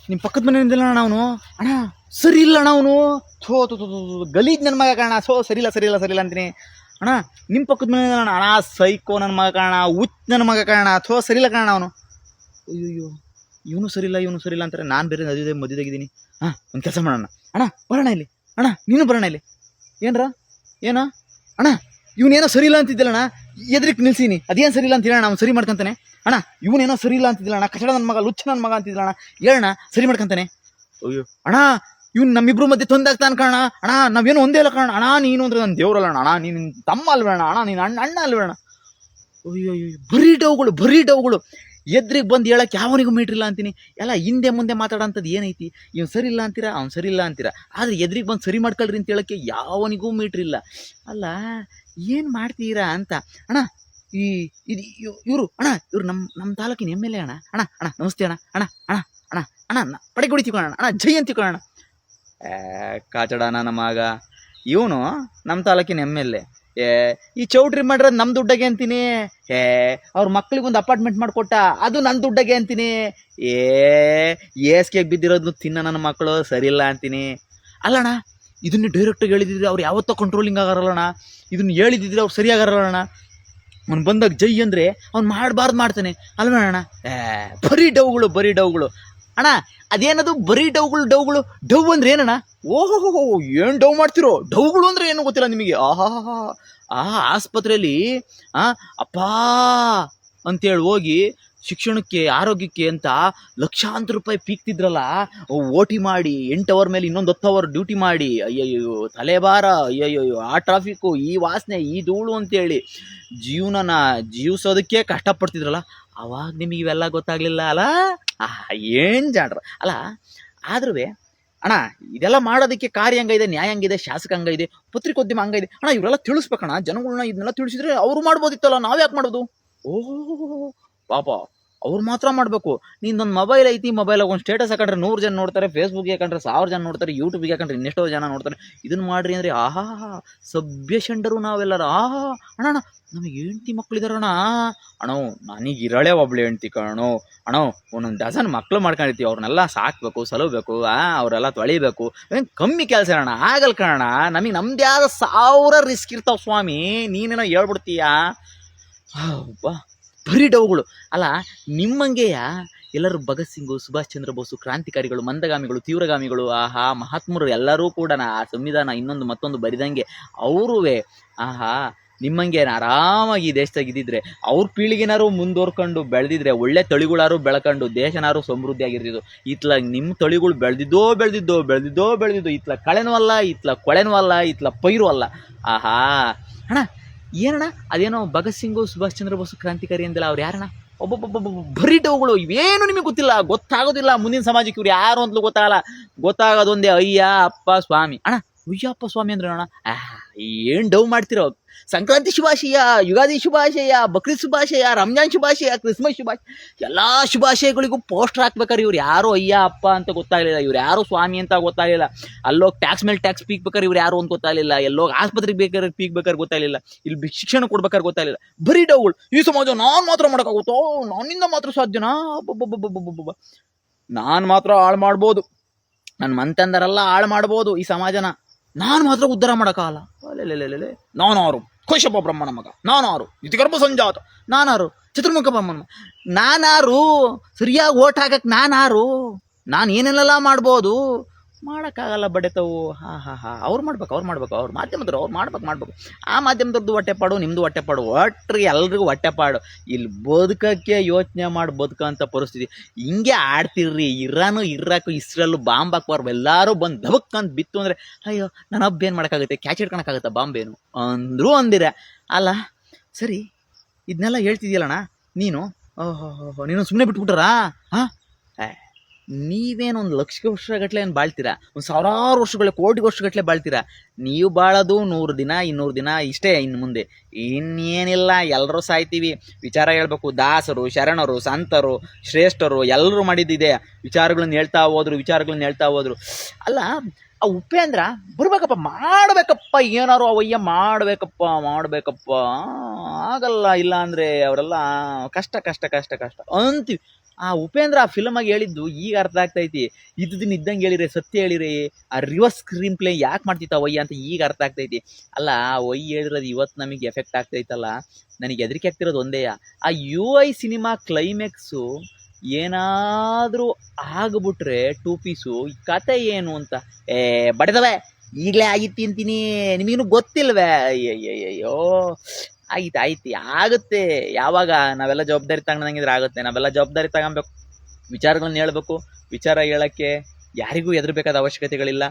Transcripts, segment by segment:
ನಿಮ್ಮ ಪಕ್ಕದ ಮನೆಯಿಂದಲ್ಲ ಅಣ್ಣ ಅವನು. ಅಣ್ಣ ಸರಿ ಇಲ್ಲ ಅಣ್ಣ ಅವನು. ಗಲೀಜ್ ನನ್ನ ಮಗ ಕಾರಣ. ಸರಿಯಿಲ್ಲ ಅಂತೀನಿ ಅಣ್ಣ. ನಿಮ್ಮ ಪಕ್ಕದ ಮನೆಯಿಂದ ಅಣ್ಣ ಸೈಕೋ ನನ್ನ ಮಗ ಕಾರಣ, ನನ್ನ ಮಗ ಕಾರಣ. ಸರಿಯಿಲ್ಲ ಕಾರಣ ಅವನು. ಅಯ್ಯೋ ಇವನು ಸರಿಯಿಲ್ಲ ಅಂತಾರೆ. ನಾನು ಬೇರೆ ಮದುವೆದಾಗಿದ್ದೀನಿ. ಒಂದು ಕೆಲಸ ಮಾಡೋಣ ಅಣ್ಣ, ಬರೋಣ ಇಲ್ಲಿ ಅಣ್ಣ, ನೀನು ಬರೋಣ ಇಲ್ಲಿ. ಏನೋ ಅಣ್ಣ ಇವನೇನೋ ಸರಿಯಿಲ್ಲ ಅಂತಿದ್ದಿಲ್ಲಣ್ಣ, ಎದ್ರಿಗೆ ನಿಲ್ಸೀನಿ. ಅದೇನು ಸರಿಯಿಲ್ಲ ಅಂತ ಹೇಳೋಣ, ಅವ್ನು ಸರಿ ಮಾಡ್ಕೊಂತಾನೆ. ಅಣ್ಣ ಇವನೇನೋ ಸರಿಯಿಲ್ಲ ಅಂತಿದ್ದಿಲ್ಲಣ್ಣ, ಕಚಡ ನನ್ನ ಮಗ, ಲುಚ್ಚ ನನ್ನ ಮಗ ಅಂತಿದ್ದಿಲ್ಲಣ್ಣ. ಹೇಳಣ್ಣ ಸರಿ ಮಾಡ್ಕೊಂತಾನೆ. ಅಯ್ಯೋ ಅಣ್ಣ ಇವ್ನು ನಮ್ಮಿಬ್ರು ಮಧ್ಯೆ ತೊಂದಾಗ್ತಾನೆ ಕಾರಣ. ಅಣ್ಣ ನಾವೇನು ಒಂದೇ ಇಲ್ಲ ಕಾರಣ. ಅಣ್ಣ ನೀನು ಅಂದ್ರೆ ನನ್ನ ದೇವ್ರಲ್ಲ ಅಣ್ಣ, ನೀನು ತಮ್ಮ ಅಲ್ವೇಣ ಅಣ್ಣ, ನೀನು ಅಣ್ಣ ಅಲ್ವೇಣ. ಅಯ್ಯೋ ಬರೀ ಡೌಗಳು ಎದ್ರಿಗೆ ಬಂದು ಹೇಳಕ್ಕೆ ಯಾವನಿಗೂ ಮೀಟ್ರಿಲ್ಲ ಅಂತೀನಿ. ಎಲ್ಲ ಹಿಂದೆ ಮುಂದೆ ಮಾತಾಡೋಂಥದ್ದು ಏನೈತಿ? ಇವ್ನು ಸರಿ ಇಲ್ಲ ಅಂತೀರಾ, ಅವ್ನು ಸರಿ ಇಲ್ಲ ಅಂತೀರಾ. ಆದರೆ ಎದ್ರಿಗೆ ಬಂದು ಸರಿ ಮಾಡ್ಕೊಳ್ರಿ ಅಂತ ಹೇಳೋಕ್ಕೆ ಯಾವನಿಗೂ ಮೀಟ್ರಿಲ್ಲ. ಅಲ್ಲ ಏನು ಮಾಡ್ತೀರಾ ಅಂತ. ಅಣ್ಣ ಇವರು ನಮ್ಮ ತಾಲೂಕಿನ ಎಮ್ ಎಲ್ ಎ ಅಣ್ಣ ನಮಸ್ತೆ ಅಣ್ಣ ಪಡೆ ಕುಡಿತೀಕೋಣ ಅಣ್ಣ, ಜೈ ಅಂತಿಕೊಳ್ಳೋಣ. ಕಾಚಡ ನನ್ನ ಮಗ ಇವನು ನಮ್ಮ ತಾಲೂಕಿನ ಎಮ್ ಎಲ್ ಎ. ಈ ಚೌಟ್ರಿ ಮಾಡಿರೋದು ನಮ್ಮ ದುಡ್ಡಗೆ ಅಂತೀನಿ. ಅವ್ರ ಮಕ್ಳಿಗೊಂದು ಅಪಾರ್ಟ್ಮೆಂಟ್ ಮಾಡಿಕೊಟ್ಟ, ಅದು ನನ್ನ ದುಡ್ಡಗೆ ಅಂತೀನಿ. ಏಸ್ಗೆ ಬಿದ್ದಿರೋದು ತಿನ್ನ ನನ್ನ ಮಕ್ಕಳು, ಸರಿಯಿಲ್ಲ ಅಂತೀನಿ. ಅಲ್ಲಣ್ಣ ಇದನ್ನು ಡೈರೆಕ್ಟಾಗಿ ಹೇಳಿದಿದ್ರೆ ಅವ್ರು ಯಾವತ್ತೋ ಕಂಟ್ರೋಲಿಂಗ್ ಆಗಾರಲ್ಲಣ್ಣ. ಇದನ್ನು ಹೇಳಿದಿದ್ರೆ ಅವ್ರು ಸರಿಯಾಗಾರಲ್ಲಣ್ಣ. ಅವ್ನು ಬಂದಾಗ ಜೈ ಅಂದರೆ ಅವ್ನು ಮಾಡಬಾರ್ದು ಮಾಡ್ತಾನೆ ಅಲ್ವೇಣ. ಬರೀ ಡೌಗಳು ಅಣ್ಣ. ಅದೇನದು ಬರೀ ಡೌಗಳು ಡವ್ ಅಂದ್ರೆ ಏನಣ್ಣ? ಓಹೋ ಏನು ಡವ್ ಮಾಡ್ತಿರೋ? ಡವ್ಗಳು ಅಂದ್ರೆ ಏನು ಗೊತ್ತಿಲ್ಲ ನಿಮಗೆ? ಆಸ್ಪತ್ರೆಯಲ್ಲಿ ಅಪ್ಪಾ ಅಂತೇಳಿ ಹೋಗಿ ಶಿಕ್ಷಣಕ್ಕೆ ಆರೋಗ್ಯಕ್ಕೆ ಅಂತ ಲಕ್ಷಾಂತರ ರೂಪಾಯಿ ಪೀಕ್ತಿದ್ರಲ್ಲ, ಓಟಿ ಮಾಡಿ 8 ಅವರ್ ಮೇಲೆ ಇನ್ನೊಂದು 10 ಅವರ್ ಡ್ಯೂಟಿ ಮಾಡಿ, ಅಯ್ಯಯ್ಯೋ ತಲೆಭಾರ, ಅಯ್ಯಯ್ಯೋ ಆ ಟ್ರಾಫಿಕ್ಕು, ಈ ವಾಸನೆ, ಈ ಧೂಳು ಅಂತೇಳಿ ಜೀವನನ ಜೀವಿಸೋದಕ್ಕೆ ಕಷ್ಟಪಡ್ತಿದ್ರಲ್ಲ, ಅವಾಗ ನಿಮಗೆ ಇವೆಲ್ಲ ಗೊತ್ತಾಗ್ಲಿಲ್ಲ ಅಲ್ಲ? ಏನು ಜಾಡ್ರ ಅಲ್ಲ. ಆದ್ರೂ ಅಣ್ಣ ಇದೆಲ್ಲ ಮಾಡೋದಕ್ಕೆ ಕಾರ್ಯ ಹಂಗ ಇದೆ, ನ್ಯಾಯ ಹಂಗಿದೆ, ಶಾಸಕ ಹಂಗ ಇದೆ, ಪತ್ರಿಕೋದ್ಯಮ ಹಂಗ ಇದೆ ಅಣ್ಣ. ಇವರೆಲ್ಲ ತಿಳಿಸ್ಬೇಕಣ್ಣ ಜನಗಳನ್ನ. ಇದನ್ನೆಲ್ಲ ತಿಳಿಸಿದ್ರೆ ಅವ್ರು ಮಾಡ್ಬೋದಿತ್ತಲ್ಲ, ನಾವ್ಯಾಕೆ ಮಾಡೋದು? ಓಹೋ ಪಾಪ ಅವ್ರು ಮಾತ್ರ ಮಾಡಬೇಕು. ನಿಂದೊಂದು ಮೊಬೈಲ್ ಐತಿ, ಮೊಬೈಲಾಗ ಒಂದು ಸ್ಟೇಟಸ್ ಹಾಕೊಂಡ್ರೆ 100 ಜನ ನೋಡ್ತಾರೆ, ಫೇಸ್ಬುಕ್ಗೆ ಹಾಕೊಂಡ್ರೆ 1000 ಜನ ನೋಡ್ತಾರೆ, ಯೂಟ್ಯೂಬ್ಗೆ ಹಾಕೊಂಡ್ರೆ ಇನ್ನೆಷ್ಟೋ ಜನ ನೋಡ್ತಾರೆ. ಇದನ್ನು ಮಾಡ್ರಿ ಅಂದರೆ ಸಭ್ಯ ಶಂಡರು ನಾವೆಲ್ಲರ. ಅಣ್ಣ ನಮಗೆ ಹೆಂಡ್ತಿ ಮಕ್ಳಿದಾರಣ್ಣ. ನನಗೆ ಇರಳೆ ಒಬ್ಳು ಹೆಂಡ್ತಿ ಕಣೋ ಅಣ್ಣ. ಒಂದೊಂದು ಡಜನ್ ಮಕ್ಳು ಮಾಡ್ಕೊಂಡಿರ್ತೀವಿ, ಅವ್ರನ್ನೆಲ್ಲ ಸಾಕ್ಬೇಕು, ಸಲಹಬೇಕು, ಅವರೆಲ್ಲ ತೊಳಿಬೇಕು. ಏನು ಕಮ್ಮಿ ಕೆಲಸ ಅಣ್ಣ, ಆಗಲ್ ಕಣ. ನಮಗೆ ನಮ್ದು ಯಾವ್ದು 1000 ರಿಸ್ಕ್ ಇರ್ತಾವ ಸ್ವಾಮಿ. ನೀನೇನೋ ಹೇಳ್ಬಿಡ್ತೀಯಾ? ಬರೀ ಡೌಗಳು ಅಲ್ಲ. ನಿಮ್ಮಂಗೆಯ ಎಲ್ಲರೂ ಭಗತ್ ಸಿಂಗು, ಸುಭಾಷ್ ಚಂದ್ರ ಬೋಸು, ಕ್ರಾಂತಿಕಾರಿಗಳು, ಮಂದಗಾಮಿಗಳು, ತೀವ್ರಗಾಮಿಗಳು, ಮಹಾತ್ಮರು ಎಲ್ಲರೂ ಕೂಡ ಆ ಸಂವಿಧಾನ ಇನ್ನೊಂದು ಮತ್ತೊಂದು ಬರಿದಂಗೆ ಅವರೂ ನಿಮ್ಮಂಗೆ ಆರಾಮಾಗಿ ಈ ದೇಶದಾಗ ಇದ್ದಿದ್ರೆ, ಅವ್ರ ಪೀಳಿಗೆನಾರು ಮುಂದುವರ್ಕೊಂಡು ಬೆಳೆದಿದ್ರೆ, ಒಳ್ಳೆ ತಳಿಗಳಾರು ಬೆಳ್ಕೊಂಡು ದೇಶನಾರು ಸಮೃದ್ಧಿ ಆಗಿರ್ತಿದ್ದು. ಇತ್ಲಾಗ ನಿಮ್ಮ ತಳಿಗಳು ಬೆಳೆದಿದ್ದೋ ಇತ್ಲ ಕಳೆನೂ ಅಲ್ಲ, ಇತ್ಲ ಕೊಳೆನೂ ಅಲ್ಲ, ಇತ್ಲ ಪೈರು ಅಲ್ಲ. ಅಣ್ಣ ಏನಣ್ಣ ಅದೇನೋ ಭಗತ್ ಸಿಂಗು, ಸುಭಾಷ್ ಚಂದ್ರ ಬೋಸ್, ಕ್ರಾಂತಿಕಾರಿ ಅಂದಿಲ್ಲ, ಅವ್ರು ಯಾರಣ್ಣ? ಒಬ್ಬೊಬ್ಬೊಬ್ಬ ಬರೀ ಡೌಗಳು. ಇವೇನು ನಿಮಗೆ ಗೊತ್ತಾಗೋದಿಲ್ಲ. ಮುಂದಿನ ಸಮಾಜಕ್ಕೆ ಇವ್ರು ಯಾರು ಅಂತಲೂ ಗೊತ್ತಾಗೋದೊಂದೇ ಅಯ್ಯ ಅಪ್ಪ ಸ್ವಾಮಿ. ಅಣ್ಣ ಅಯ್ಯ ಅಪ್ಪ ಸ್ವಾಮಿ ಅಂದ್ರೆ ಅಣ್ಣ ಏನು ಡವ್ ಮಾಡ್ತಿರೋ? ಸಂಕ್ರಾಂತಿ ಶುಭಾಶಯ, ಯುಗಾದಿ ಶುಭಾಶಯ, ಬಕ್ರೀದ್ ಶುಭಾಶಯ, ರಂಜಾನ್ ಶುಭಾಶಯ, ಕ್ರಿಸ್ಮಸ್ ಶುಭಾಶಯ, ಎಲ್ಲ ಶುಭಾಶಯಗಳಿಗೂ ಪೋಸ್ಟರ್ ಹಾಕ್ಬೇಕಾರೆ ಇವ್ರು ಯಾರು ಅಯ್ಯ ಅಪ್ಪ ಅಂತ ಗೊತ್ತಾಗಲಿಲ್ಲ, ಇವ್ರು ಯಾರು ಸ್ವಾಮಿ ಅಂತ ಗೊತ್ತಾಗಲಿಲ್ಲ. ಅಲ್ಲೋಗಿ ಟ್ಯಾಕ್ಸ್ ಮೇಲೆ ಟ್ಯಾಕ್ಸ್ ಪೀಕ್ಬೇಕಾರೆ ಇವ್ರು ಯಾರು ಅಂತ ಗೊತ್ತಾಗಲಿಲ್ಲ, ಎಲ್ಲೋಗಿ ಆಸ್ಪತ್ರೆಗೆ ಪೀಕ್ಬೇಕಾದ್ರೆ ಗೊತ್ತಾಗಲಿಲ್ಲ, ಇಲ್ಲಿ ಶಿಕ್ಷಣ ಕೊಡ್ಬೇಕಾದ್ರೆ ಗೊತ್ತಾಗಲಿಲ್ಲ. ಬರೀ ಡೌಗಳು. ಈ ಸಮಾಜ ನಾನು ಮಾತ್ರ ಮಾಡೋಕ್ಕಾಗುತ್ತೋ? ನನ್ನಿಂದ ಮಾತ್ರ ಸಾಧ್ಯನಾ? ನಾನು ಮಾತ್ರ ಹಾಳು ಮಾಡ್ಬೋದು, ನನ್ನ ಮಂತಂದರೆಲ್ಲ ಹಾಳು ಮಾಡ್ಬೋದು ಈ ಸಮಾಜನ, ನಾನು ಮಾತ್ರ ಉದ್ಧಾರ ಮಾಡೋಕ್ಕಾಗಲ್ಲ. ಅಲ್ಲೆಲ್ಲೆಲ್ಲೆಲ್ಲೆ ನಾನಾರು ಕಶ್ಯಪ ಬ್ರಹ್ಮನ ಮಗ, ನಾನಾರು ಇತಿಗರ್ಭ ಸಂಜಾತ, ನಾನಾರು ಚತುರ್ಮುಖ ಬ್ರಹ್ಮನ ಮಗ, ನಾನಾರು ಸರಿಯಾಗಿ ಓಟ್ ಹಾಕಕ್ಕೆ, ನಾನು ಏನೆಲ್ಲ ಮಾಡ್ಬೋದು, ಮಾಡೋಕ್ಕಾಗಲ್ಲ ಬಡೆತವು. ಅವ್ರು ಮಾಡ್ಬೇಕು, ಅವ್ರು ಮಾಧ್ಯಮದವ್ರು ಅವ್ರು ಮಾಡ್ಬೇಕು. ಆ ಮಾಧ್ಯಮದವ್ರದ್ದು ಹೊಟ್ಟೆಪಾಡು, ನಿಮ್ಮದು ಹೊಟ್ಟೆಪಾಡು, ಒಟ್ರಿ ಎಲ್ರಿಗೂ ಹೊಟ್ಟೆಪಾಡು. ಇಲ್ಲಿ ಬದುಕಕ್ಕೆ ಯೋಚನೆ ಮಾಡಿ ಬದುಕೋಂಥ ಪರಿಸ್ಥಿತಿ. ಹಿಂಗೆ ಆಡ್ತಿರ್ರಿ. ಇರಾಕು ಇಸ್ರೇಲು ಬಾಂಬ್ ಹಾಕ್ಬಾರ್ದು, ಎಲ್ಲರೂ ಬಂದು ದಬಕ್ಕಂತ ಬಿತ್ತು ಅಂದರೆ ಅಯ್ಯೋ ನಾನು ಹಬ್ಬ ಏನು ಮಾಡೋಕ್ಕಾಗುತ್ತೆ, ಕ್ಯಾಚ್ ಹಿಡ್ಕೊಳಕ್ಕಾಗುತ್ತೆ ಬಾಂಬೇನು ಅಂದರೂ ಅಂದಿರ ಅಲ್ಲ. ಸರಿ ಇದನ್ನೆಲ್ಲ ಹೇಳ್ತಿದ್ಯಲ್ಲಣ್ಣ ನೀನು, ನೀನು ಸುಮ್ಮನೆ ಬಿಟ್ಬಿಟ್ಟಾರಾ? ನೀವೇನು 1 ಲಕ್ಷ ವರ್ಷಗಟ್ಟಲೆ ಏನು ಬಾಳ್ತೀರಾ? ಒಂದು 1000 ವರ್ಷಗಳ, ಕೋಟಿ ವರ್ಷಗಟ್ಟಲೆ ಬಾಳ್ತೀರಾ? ನೀವು ಬಾಳೋದು 100 ದಿನ, 200 ದಿನ ಇಷ್ಟೇ. ಇನ್ನು ಮುಂದೆ ಇನ್ನೇನಿಲ್ಲ, ಎಲ್ಲರೂ ಸಾಯ್ತೀವಿ. ವಿಚಾರ ಹೇಳ್ಬೇಕು, ದಾಸರು, ಶರಣರು, ಸಂತರು, ಶ್ರೇಷ್ಠರು ಎಲ್ಲರೂ ಮಾಡಿದ್ದಿದೆ. ವಿಚಾರಗಳನ್ನ ಹೇಳ್ತಾ ಹೋದ್ರು. ಅಲ್ಲ ಆ ಉಪೇಂದ್ರ ಬರ್ಬೇಕಪ್ಪ, ಮಾಡಬೇಕಪ್ಪ, ಏನಾರು ಅವಯ್ಯ ಮಾಡಬೇಕಪ್ಪ. ಆಗಲ್ಲ, ಇಲ್ಲ ಅಂದರೆ ಅವರೆಲ್ಲ ಕಷ್ಟ ಅಂತೀವಿ. ಆ ಉಪೇಂದ್ರ ಆ ಫಿಲಮ್ ಆಗಿ ಹೇಳಿದ್ದು ಈಗ ಅರ್ಥ ಆಗ್ತೈತಿ. ಇದ್ದನ್ನ ಇದ್ದಂಗೆ ಹೇಳಿರಿ, ಸತ್ಯ ಹೇಳಿರಿ, ಆ ರಿವರ್ಸ್ ಸ್ಕ್ರೀನ್ ಪ್ಲೇ ಯಾಕೆ ಮಾಡ್ತಿತ್ತ ಒಯ್ಯ ಅಂತ ಈಗ ಅರ್ಥ ಆಗ್ತೈತಿ. ಅಲ್ಲ ಒಯ್ಯ ಹೇಳಿರೋದು ಇವತ್ತು ನಮಗೆ ಎಫೆಕ್ಟ್ ಆಗ್ತೈತಲ್ಲ, ನನಗೆ ಹೆದರಿಕೆ ಆಗ್ತಿರೋದು ಒಂದೇ, ಆ UI ಸಿನಿಮಾ ಕ್ಲೈಮ್ಯಾಕ್ಸು ಏನಾದರೂ ಆಗ್ಬಿಟ್ರೆ 2 ಪೀಸು ಕತೆ ಏನು ಅಂತ ಬಡಿದವೆ. ಈಗಲೇ ಆಗಿತ್ತು ಅಂತೀನಿ, ನಿಮಗಿನ್ನೂ ಗೊತ್ತಿಲ್ವೇ? ಅಯ್ಯಯ್ಯೋ ಆಯ್ತು ಆಗುತ್ತೆ. ಯಾವಾಗ ನಾವೆಲ್ಲ ಜವಾಬ್ದಾರಿ ತಗೊಂಡಂಗಿದ್ರೆ ಆಗುತ್ತೆ. ನಾವೆಲ್ಲ ಜವಾಬ್ದಾರಿ ತಗೊಬೇಕು, ವಿಚಾರಗಳನ್ನ ಹೇಳ್ಬೇಕು. ವಿಚಾರ ಹೇಳೋಕ್ಕೆ ಯಾರಿಗೂ ಹೆದರ್ಬೇಕಾದ ಅವಶ್ಯಕತೆಗಳಿಲ್ಲ.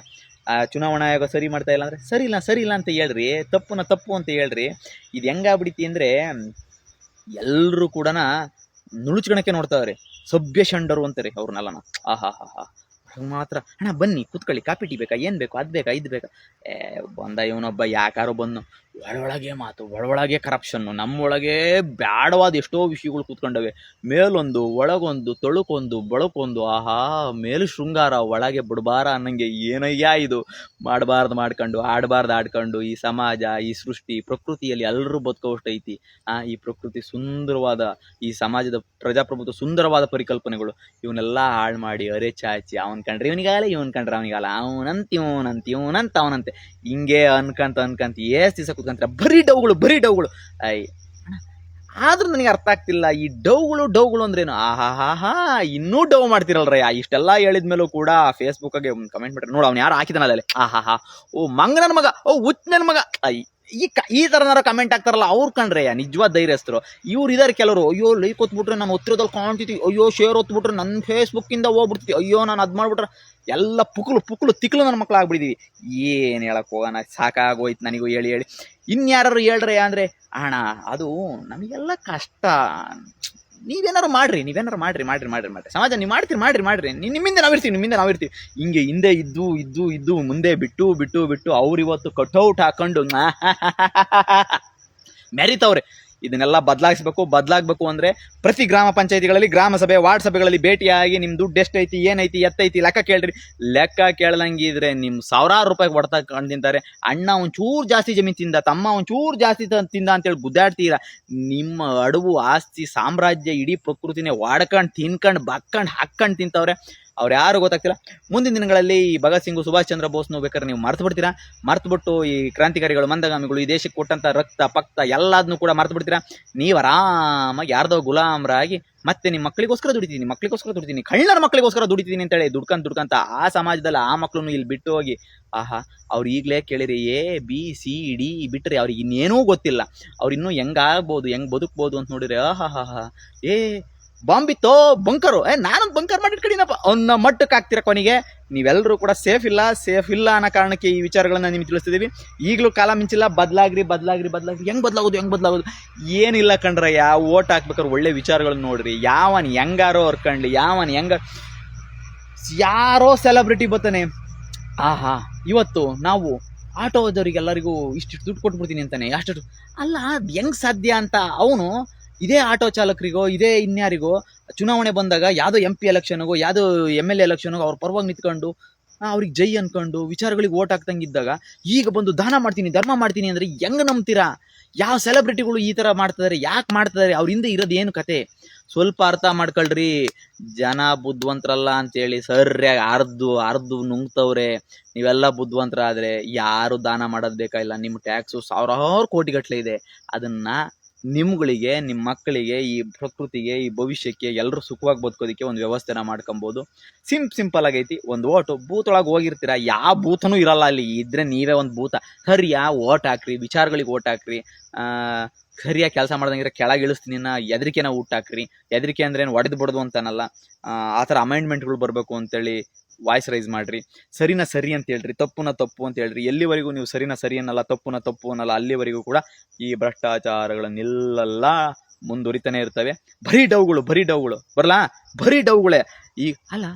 ಚುನಾವಣಾ ಆಯೋಗ ಸರಿ ಮಾಡ್ತಾ ಇಲ್ಲ ಅಂದರೆ ಸರಿ ಇಲ್ಲ ಅಂತ ಹೇಳ್ರಿ, ತಪ್ಪು ಅಂತ ಹೇಳ್ರಿ. ಇದು ಹೆಂಗಾಗ್ಬಿಡ್ತಿ ಅಂದರೆ ಎಲ್ಲರೂ ಕೂಡ ನುಳುಚ್ಕೊಳಕ್ಕೆ ನೋಡ್ತಾವ್ರೆ, ಸಭ್ಯ ಷಂಡರು ಅಂತಾರೆ ಅವ್ರನ್ನೆಲ್ಲ. ಮಾತ್ರ ಅಣ್ಣ ಬನ್ನಿ ಕೂತ್ಕೊಳ್ಳಿ, ಕಾಪಿ ಟೀ ಬೇಕಾ, ಏನು ಬೇಕು, ಅದು ಬೇಕಾ, ಇದು ಬೇಕಾ? ಬಂದ ಇವನೊಬ್ಬ ಯಾಕಾರೋ ಬಂದು ಒಳೊಳಗೆ ಮಾತು, ಒಳೊಳಗೆ ಕರಪ್ಷನ್ನು, ನಮ್ಮೊಳಗೆ ಬ್ಯಾಡವಾದ ಎಷ್ಟೋ ವಿಷಯಗಳು ಕೂತ್ಕೊಂಡವೆ. ಮೇಲೊಂದು ಒಳಗೊಂದು, ತೊಳುಕೊಂದು ಬಳಕೊಂದು, ಮೇಲು ಶೃಂಗಾರ ಒಳಗೆ ಬಿಡಬಾರ ಅನ್ನಂಗೆ ಏನಯ್ಯ ಇದು. ಮಾಡಬಾರ್ದು ಮಾಡ್ಕೊಂಡು, ಆಡಬಾರ್ದು ಈ ಸಮಾಜ, ಈ ಸೃಷ್ಟಿ, ಪ್ರಕೃತಿಯಲ್ಲಿ ಎಲ್ಲರೂ ಬದುಕೋಷ್ಟೈತಿ. ಈ ಪ್ರಕೃತಿ ಸುಂದರವಾದ, ಈ ಸಮಾಜದ ಪ್ರಜಾಪ್ರಭುತ್ವ ಸುಂದರವಾದ ಪರಿಕಲ್ಪನೆಗಳು, ಇವನ್ನೆಲ್ಲ ಹಾಳು ಮಾಡಿ ಅರೆ ಚಾಚಿ ಅವನ್ ಕಂಡ್ರೆ ಇವನಿಗಾಗಲ್ಲ, ಇವನ್ ಕಂಡ್ರೆ ಅವನಿಗಾಗಲ್ಲ, ಇವನಂತ ಅವನಂತೆ ಹಿಂಗೆ ಅನ್ಕಂತ ಎಷ್ಟು ದಿವಸ ಕೂತ್ಕೊಂತಾರೆ. ಬರೀ ಡೌಗಳು. ಆದ್ರೂ ನನಗೆ ಅರ್ಥ ಆಗ್ತಿಲ್ಲ ಈ ಡೌಗಳು ಅಂದ್ರೇನು. ಇನ್ನೂ ಡೌ ಮಾಡ್ತಿರಲ್ರ. ಇಷ್ಟೆಲ್ಲ ಹೇಳಿದ್ಮೇಲೂ ಕೂಡ ಫೇಸ್ಬುಕ್ಗೆ ಕಮೆಂಟ್ ಮಾಡ್ರಿ, ನೋಡು ಅವ್ನು ಯಾರು ಹಾಕಿದಾನಲ್ಲ, ಓ ಮಂಗ ನನ್ನ ಮಗ, ಓ ಹುಚ್ಚ ನನ್ನ ಮಗ, ಈ ಥರನಾರ ಕಮೆಂಟ್ ಆಗ್ತಾರಲ್ಲ ಅವ್ರು ಕಂಡ್ರೆ ನಿಜವಾದ ಧೈರ್ಯಸ್ಥರು. ಇವ್ರು ಇದಾರೆ ಕೆಲವರು, ಅಯ್ಯೋ ಲೈಕ್ ಹೊತ್ಬಿಟ್ರೆ ನಾನು ಹತ್ತಿರದಲ್ಲಿ ಕಾಣ್ತಿದ್ವಿ, ಅಯ್ಯೋ ಶೇರ್ ಹೊತ್ಬಿಟ್ರೆ ನನ್ನ ಫೇಸ್ಬುಕ್ಕಿಂದ ಹೋಗ್ಬಿಡ್ತೀವಿ, ಅಯ್ಯೋ ನಾನು ಅದು ಮಾಡ್ಬಿಟ್ರೆ ಎಲ್ಲ ಪುಕ್ಲು ತಿಕ್ಲು ನನ್ನ ಮಕ್ಳು ಆಗ್ಬಿಟ್ಟಿದೀವಿ. ಏನು ಹೇಳಕ್ ಹೋಗೋಣ, ಸಾಕಾಗೋಯ್ತು ನನಗೂ ಹೇಳಿ. ಇನ್ಯಾರು ಹೇಳ್ರೆ ಅಂದರೆ ಅಣ್ಣ ಅದು ನಮಗೆಲ್ಲ ಕಷ್ಟ, ನೀವೇನಾರು ಮಾಡ್ರಿ ಸಮಾಜ ನೀವು ಮಾಡ್ರಿ, ನಿಮ್ಮಿಂದ ನಾವಿರ್ತೀವಿ. ಹಿಂಗೆ ಹಿಂದೆ ಇದ್ದು ಮುಂದೆ ಬಿಟ್ಟು ಅವ್ರು ಇವತ್ತು ಕಟ್ಔಟ್ ಹಾಕೊಂಡು ಮೆರಿತವ್ರೆ. ಇದನ್ನೆಲ್ಲ ಬದಲಾಗಬೇಕು ಅಂದರೆ ಪ್ರತಿ ಗ್ರಾಮ ಪಂಚಾಯತಿಗಳಲ್ಲಿ, ಗ್ರಾಮ ಸಭೆ, ವಾರ್ಡ್ ಸಭೆಗಳಲ್ಲಿ ಭೇಟಿಯಾಗಿ ನಿಮ್ಮ ದುಡ್ಡು ಎಷ್ಟೈತಿ, ಏನೈತಿ, ಎತ್ತೈತಿ ಲೆಕ್ಕ ಕೇಳ್ರಿ. ಲೆಕ್ಕ ಕೇಳಂಗಿದ್ರೆ ನಿಮ್ಮ ಸಾವಿರಾರು ರೂಪಾಯಿ ಹೊಡ್ತಾ ಕಂಡು ಅಣ್ಣ ಒಂಚೂರು ಜಾಸ್ತಿ ಜಮೀನು ತಿಂದ, ತಮ್ಮ ಒಂಚೂರು ಜಾಸ್ತಿ ತಿಂದ ಅಂತೇಳಿ ಗುದ್ದಾಡ್ತೀರ. ನಿಮ್ಮ ಅಡವು ಆಸ್ತಿ ಸಾಮ್ರಾಜ್ಯ ಇಡೀ ಪ್ರಕೃತಿನೇ ವಾಡ್ಕೊಂಡು ತಿನ್ಕೊಂಡು ಹಾಕ್ಕೊಂಡು ತಿಂತವ್ರೆ. ಅವ್ರು ಯಾರು ಗೊತ್ತಾಗ್ತಿಲ್ಲ. ಮುಂದಿನ ದಿನಗಳಲ್ಲಿ ಈ ಭಗತ್ ಸಿಂಗ್, ಸುಭಾಷ್ ಚಂದ್ರ ಬೋಸ್ನು ಬೇಕಾದ್ರೆ ನೀವು ಮರ್ತು ಈ ಕ್ರಾಂತಿಕಾರಿಗಳು, ಮಂದಗಾಮಿಗಳು, ಈ ದೇಶಕ್ಕೆ ಕೊಟ್ಟಂತ ರಕ್ತ ಪಕ್ತ ಎಲ್ಲದನ್ನೂ ಕೂಡ ಮರ್ತು ನೀವು ಆರಾಮಾಗಿ ಯಾರ್ದೋ ಗುಲಾಮರಾಗಿ ಮತ್ತೆ ನಿಮ್ಮ ಮಕ್ಕಳಿಗೋಸ್ಕರ ದುಡಿತೀನಿ, ಕಳ್ಳರ ಮಕ್ಕಳಿಗೋಸ್ಕರ ದುಡಿತೀನಿ ಅಂತೇಳಿ ದುಡ್ಕಂತ ಆ ಸಮಾಜದಲ್ಲಿ ಆ ಮಕ್ಕಳನ್ನು ಇಲ್ಲಿ ಬಿಟ್ಟು ಹೋಗಿ ಅವ್ರು ಈಗಲೇ ಕೇಳಿರಿ ABCD ಬಿಟ್ಟರೆ ಅವ್ರಿಗೆ ಇನ್ನೇನೂ ಗೊತ್ತಿಲ್ಲ. ಅವ್ರು ಇನ್ನೂ ಹೆಂಗಾಗ್ಬೋದು, ಹೆಂಗ್ ಬದುಕ್ಬೋದು ಅಂತ ನೋಡಿರಿ. ಬಾಂಬಿತ್ತೋ ಬಂಕರು, ನಾನೊಂದು ಬಂಕರ್ ಮಾಡಿಟ್ಕಡಿನಪ್ಪ ಅವನ್ನ ಮಟ್ಟಕ್ಕೆ ಹಾಕ್ತಿರ. ಕೊನೆಗೆ ನೀವೆಲ್ಲರೂ ಕೂಡ ಸೇಫ್ ಇಲ್ಲ ಅನ್ನೋ ಕಾರಣಕ್ಕೆ ಈ ವಿಚಾರಗಳನ್ನ ನಿಮ್ಗೆ ತಿಳಿಸ್ತಿದ್ದೀವಿ. ಈಗಲೂ ಕಾಲ ಮಿಂಚಿಲ್ಲ, ಬದಲಾಗ್ರಿ. ಹೆಂಗ್ ಬದಲಾಗೋದು ಏನಿಲ್ಲ ಕಣ್ರಯ್ಯ. ಓಟ್ ಹಾಕ್ಬೇಕಾದ್ರೆ ಒಳ್ಳೆ ವಿಚಾರಗಳನ್ನ ನೋಡ್ರಿ. ಯಾವನ್ ಹೆಂಗಾರೋ ಅರ್ಕಂಡ್ಲಿ, ಯಾರೋ ಸೆಲೆಬ್ರಿಟಿ ಬರ್ತಾನೆ, ಇವತ್ತು ನಾವು ಆಟೋದವರಿಗೆಲ್ಲರಿಗೂ ಇಷ್ಟು ದುಡ್ಡು ಕೊಟ್ಬಿಡ್ತೀನಿ ಅಂತಾನೆ. ಅಷ್ಟು ಅಲ್ಲ, ಅದು ಹೆಂಗ್ ಸಾಧ್ಯ ಅಂತ ಅವನು ಇದೇ ಆಟೋ ಚಾಲಕರಿಗೋ ಇದೇ ಇನ್ಯಾರಿಗೋ ಚುನಾವಣೆ ಬಂದಾಗ ಯಾವುದೋ MP ಎಲೆಕ್ಷನ್ಗೋ ಯಾವುದೋ MLA ಎಲೆಕ್ಷನ್ಗೋ ಅವ್ರ ಪರವಾಗಿ ನಿಂತ್ಕೊಂಡು ಅವ್ರಿಗೆ ಜೈ ಅನ್ಕೊಂಡು ವಿಚಾರಗಳಿಗೆ ಓಟ್ ಹಾಕ್ದಂಗಿದ್ದಾಗ ಈಗ ಬಂದು ದಾನ ಮಾಡ್ತೀನಿ, ಧರ್ಮ ಮಾಡ್ತೀನಿ ಅಂದರೆ ಹೆಂಗೆ ನಂಬ್ತೀರಾ? ಯಾವ ಸೆಲೆಬ್ರಿಟಿಗಳು ಈ ಥರ ಮಾಡ್ತಿದ್ದಾರೆ, ಯಾಕೆ ಮಾಡ್ತಿದ್ದಾರೆ? ಅವ್ರ ಹಿಂದೆ ಇರೋದು ಏನು ಕತೆ? ಸ್ವಲ್ಪ ಅರ್ಥ ಮಾಡ್ಕೊಳ್ರಿ. ಜನ ಬುದ್ಧಿವಂತರಲ್ಲ ಅಂತೇಳಿ ಸರಿಯಾಗಿ ಅರ್ದು ನುಂಗ್ತವ್ರೆ. ನೀವೆಲ್ಲ ಬುದ್ಧಿವಂತರಾದರೆ ಯಾರು ದಾನ ಮಾಡೋದು ಬೇಕಾಗಿಲ್ಲ. ನಿಮ್ಮ ಟ್ಯಾಕ್ಸು ಸಾವಿರಾರು ಕೋಟಿಗಟ್ಟಲೆ ಇದೆ. ಅದನ್ನು ನಿಮ್ಗಳಿಗೆ, ನಿಮ್ಮ ಮಕ್ಕಳಿಗೆ, ಈ ಪ್ರಕೃತಿಗೆ, ಈ ಭವಿಷ್ಯಕ್ಕೆ ಎಲ್ಲರೂ ಸುಖವಾಗಿ ಬದುಕೋದಕ್ಕೆ ಒಂದು ವ್ಯವಸ್ಥೆನ ಮಾಡ್ಕೊಬೋದು. ಸಿಂಪಲ್ ಆಗೈತಿ. ಒಂದು ಓಟು ಬೂತ್ ಒಳಗೆ ಹೋಗಿರ್ತೀರ, ಯಾವ ಬೂತನೂ ಇರಲ್ಲ ಅಲ್ಲಿ. ಇದ್ರೆ ನೀವೇ ಒಂದು ಬೂತ ಓಟ್ ಹಾಕ್ರಿ, ವಿಚಾರಗಳಿಗೆ ಓಟ್ ಹಾಕ್ರಿ. ಸರಿಯಾಗಿ ಕೆಲಸ ಮಾಡ್ದಂಗಿದ್ರೆ ಕೆಳಗೆ ಇಳಿಸ್ತೀನಿ ಹೆದರಿಕೆನ ಹಾಕ್ರಿ. ಹೆದರಿಕೆ ಅಂದ್ರೆ ಏನು ಒಡೆದು ಬಿಡೋದು ಅಂತನಲ್ಲ, ಆ ಥರ ಅಮೆಂಡ್ಮೆಂಟ್ಗಳು ಬರಬೇಕು ಅಂತೇಳಿ ವಾಯ್ಸ್ ರೈಸ್ ಮಾಡ್ರಿ. ಸರಿನ ಸರಿ ಅಂತ ಹೇಳ್ರಿ, ತಪ್ಪುನ ತಪ್ಪು ಅಂತ ಹೇಳ್ರಿ. ಎಲ್ಲಿವರೆಗೂ ನೀವು ಸರಿನ ಸರಿ ಅನ್ನಲ್ಲ, ತಪ್ಪುನ ತಪ್ಪು ಅನ್ನಲ್ಲ, ಅಲ್ಲಿವರೆಗೂ ಕೂಡ ಈ ಭ್ರಷ್ಟಾಚಾರಗಳನ್ನೆಲ್ಲ ಮುಂದುವರಿತಾನೆ ಇರ್ತವೆ. ಬರೀ ಡೌಗಳು ಬರಲ್ಲ, ಬರೀ ಡೌಗಳೇ. ಈ ಅಲ್ಲ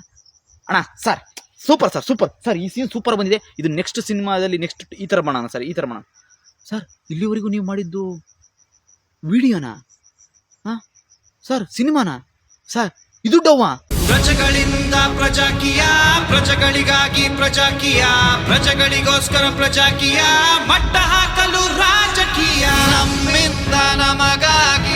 ಅಣ್ಣ ಸರ್, ಸೂಪರ್ ಸರ್, ಈ ಸೀನ್ ಸೂಪರ್ ಬಂದಿದೆ, ಇದು ನೆಕ್ಸ್ಟ್ ಸಿನಿಮಾದಲ್ಲಿ ನೆಕ್ಸ್ಟ್ ಈ ಥರ ಮಾಡೋಣ ಸರ್. ಇಲ್ಲಿವರೆಗೂ ನೀವು ಮಾಡಿದ್ದು ವಿಡಿಯೋನಾ ಸರ್, ಸಿನಿಮಾನಾ ಸರ್? ಇದು ಡವ್ವಾ? ಪ್ರಜೆಗಳಿಂದ ಪ್ರಜಾಕೀಯ, ಪ್ರಜೆಗಳಿಗಾಗಿ ಪ್ರಜಾಕೀಯ, ಪ್ರಜೆಗಳಿಗೋಸ್ಕರ ಪ್ರಜಾಕೀಯ, ಮಟ್ಟ ಹಾಕಲು ರಾಜಕೀಯ, ನಮ್ಮಿಂದ ನಮಗಾಗಿ